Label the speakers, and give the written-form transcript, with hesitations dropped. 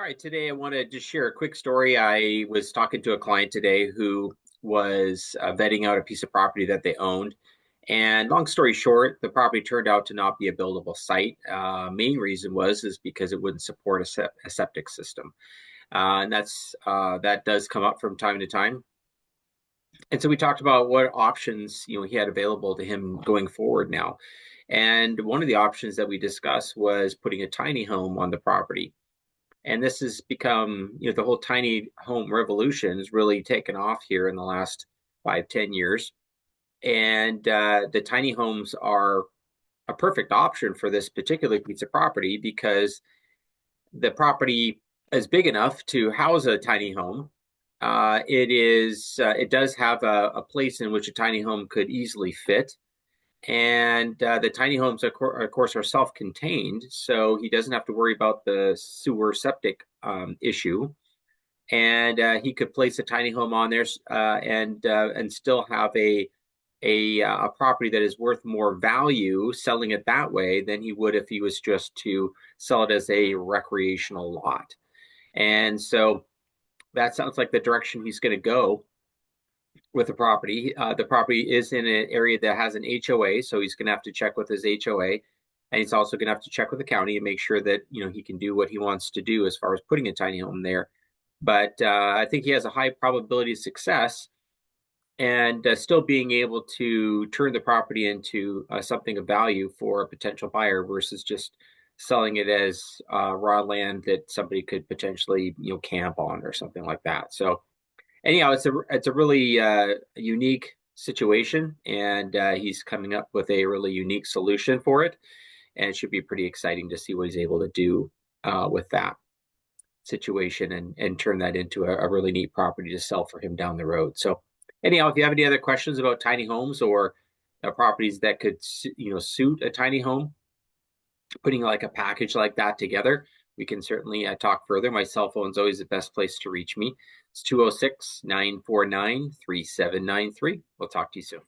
Speaker 1: right, today I want to just share a quick story. I was talking to a client today who was vetting out a piece of property that they owned. And long story short, the property turned out to not be a buildable site. Main reason is because it wouldn't support a septic system, and that does come up from time to time. And so we talked about what options he had available to him going forward now. And one of the options that we discussed was putting a tiny home on the property. And this has become, the whole tiny home revolution has really taken off here in the last 5, 10 years. And the tiny homes are a perfect option for this particular piece of property because the property is big enough to house a tiny home. It does have a place in which a tiny home could easily fit. And the tiny homes, of course, are self-contained, so he doesn't have to worry about the sewer septic issue. And he could place a tiny home on there and still have a property that is worth more value selling it that way than he would if he was just to sell it as a recreational lot. And so that sounds like the direction he's going to go with the property. The property is in an area that has an HOA, so he's going to have to check with his HOA, and he's also going to have to check with the county and make sure that he can do what he wants to do as far as putting a tiny home there. But I think he has a high probability of success and still being able to turn the property into something of value for a potential buyer versus just selling it as raw land that somebody could potentially camp on or something like that. So anyhow, it's a really unique situation, and he's coming up with a really unique solution for it, and it should be pretty exciting to see what he's able to do with that situation and turn that into a really neat property to sell for him down the road. So anyhow, if you have any other questions about tiny homes or properties that could suit a tiny home, putting like a package like that together, we can certainly talk further. My cell phone is always the best place to reach me. It's 206-949-3793. We'll talk to you soon.